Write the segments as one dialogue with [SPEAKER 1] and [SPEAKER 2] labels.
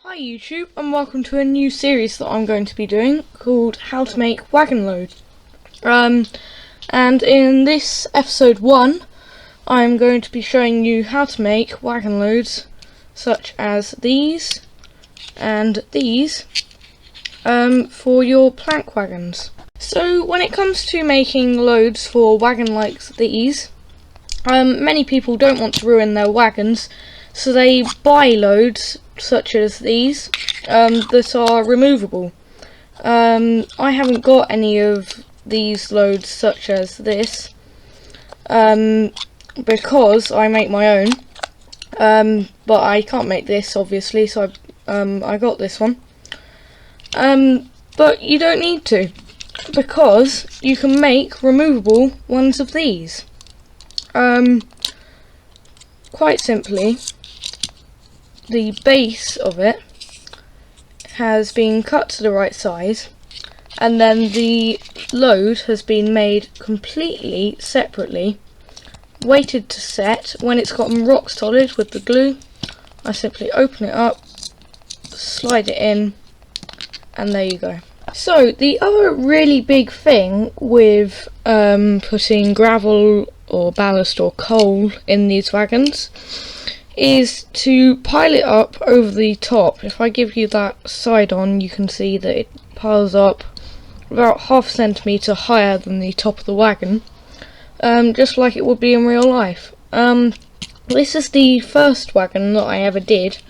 [SPEAKER 1] Hi YouTube, and welcome to a new series that I'm going to be doing called How to Make Wagon Loads. And in this episode 1, I'm going to be showing you how to make wagon loads such as these and these for your plank wagons. So when it comes to making loads for wagon like these, many people don't want to ruin their wagons, so they buy loads such as these that are removable. I haven't got any of these loads such as this because I make my own, but I can't make this obviously, so I got this one. But you don't need to, because you can make removable ones of these. Quite simply, the base of it has been cut to the right size, and then the load has been made completely separately, waited to set. When it's gotten rock solid with the glue, I simply open it up, slide it in, and there you go. So the other really big thing with putting gravel or ballast or coal in these wagons is to pile it up over the top. If I give you that side on, you can see that it piles up about half a centimetre higher than the top of the wagon, just like it would be in real life. This is the first wagon that I ever did,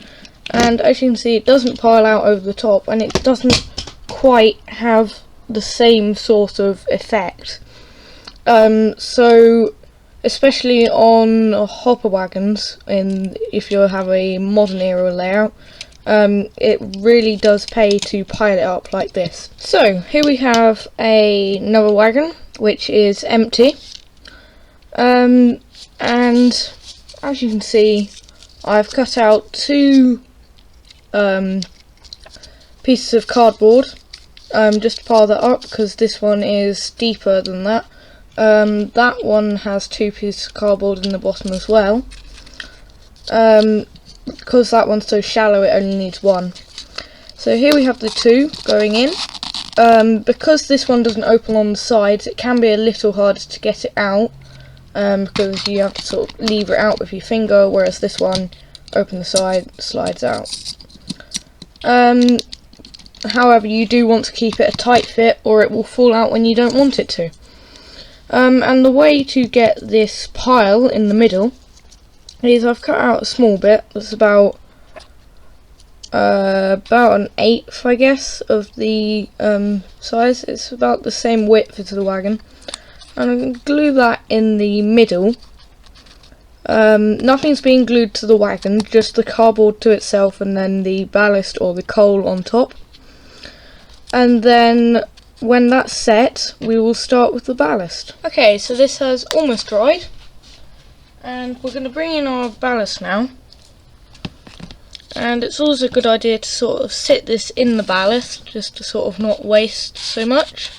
[SPEAKER 1] and as you can see, it doesn't pile out over the top, and it doesn't quite have the same sort of effect. So especially on hopper wagons, if you have a modern era layout, it really does pay to pile it up like this. So here we have another wagon which is empty, and as you can see, I've cut out two pieces of cardboard just to pile that up, because this one is deeper than that. That one has two pieces of cardboard in the bottom as well. Because that one's so shallow, it only needs one. So here we have the two going in. Because this one doesn't open on the sides, it can be a little harder to get it out, because you have to sort of lever it out with your finger, whereas this one, open the side, slides out. However, you do want to keep it a tight fit, or it will fall out when you don't want it to. And the way to get this pile in the middle is I've cut out a small bit that's about an eighth, I guess, of the size. It's about the same width as the wagon, and I'm going to glue that in the middle. Nothing's being glued to the wagon, just the cardboard to itself, and then the ballast or the coal on top. And then when that's set, we will start with the ballast. Okay, so this has almost dried, and we're going to bring in our ballast now. And it's always a good idea to sort of sit this in the ballast, just to sort of not waste so much.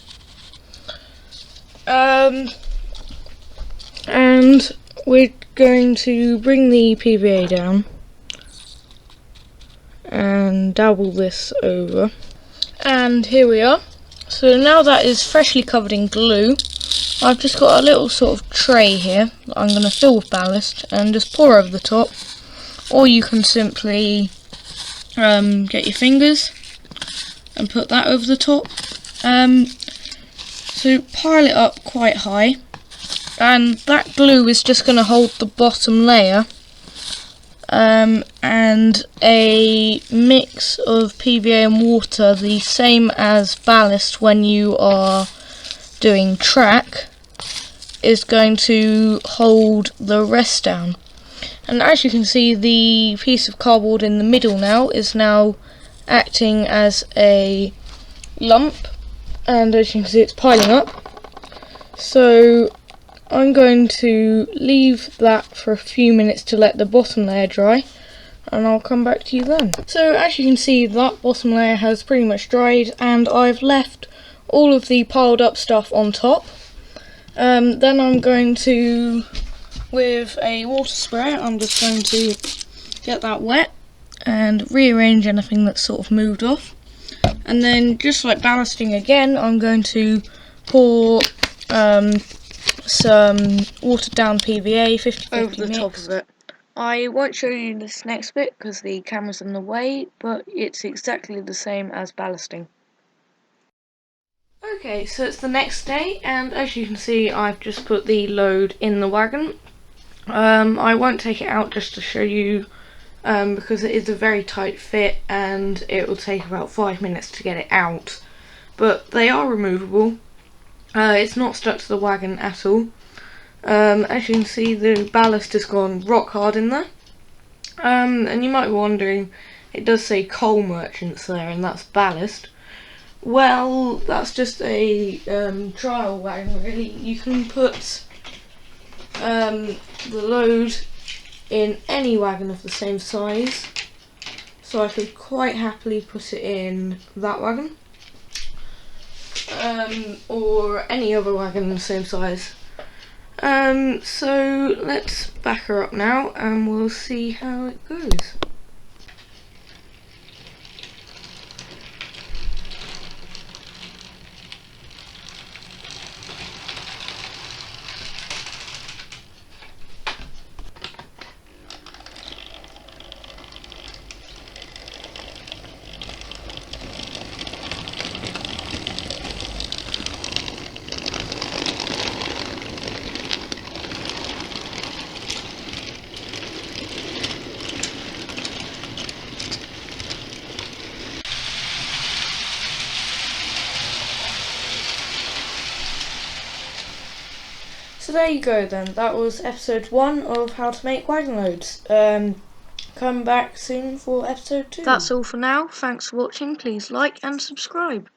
[SPEAKER 1] And we're going to bring the PVA down and dabble this over. And here we are. So now that is freshly covered in glue, I've just got a little sort of tray here that I'm going to fill with ballast and just pour over the top. Or you can simply get your fingers and put that over the top. So pile it up quite high, and that glue is just going to hold the bottom layer, and a mix of PVA and water, the same as ballast when you are doing track, is going to hold the rest down. And as you can see, the piece of cardboard in the middle now is now acting as a lump, and as you can see, it's piling up. So I'm going to leave that for a few minutes to let the bottom layer dry, and I'll come back to you then. So as you can see, that bottom layer has pretty much dried, and I've left all of the piled up stuff on top. Then I'm going to, with a water spray, I'm just going to get that wet and rearrange anything that's sort of moved off. And then, just like ballasting again, I'm going to pour some watered down PVA 50/50 over the top of it. I won't show you this next bit because the camera's in the way, but it's exactly the same as ballasting. Okay, so it's the next day, and as you can see, I've just put the load in the wagon. I won't take it out just to show you, because it is a very tight fit and it will take about 5 minutes to get it out. But they are removable. It's not stuck to the wagon at all. As you can see, the ballast has gone rock hard in there. And you might be wondering, it does say coal merchants there, and that's ballast. Well, that's just a trial wagon, really. You can put the load in any wagon of the same size. So I could quite happily put it in that wagon. Or any other wagon the same size. So let's back her up now and we'll see how it goes. So there you go then, that was episode 1 of how to make wagon loads. Come back soon for episode 2. That's all for now, thanks for watching, please like and subscribe.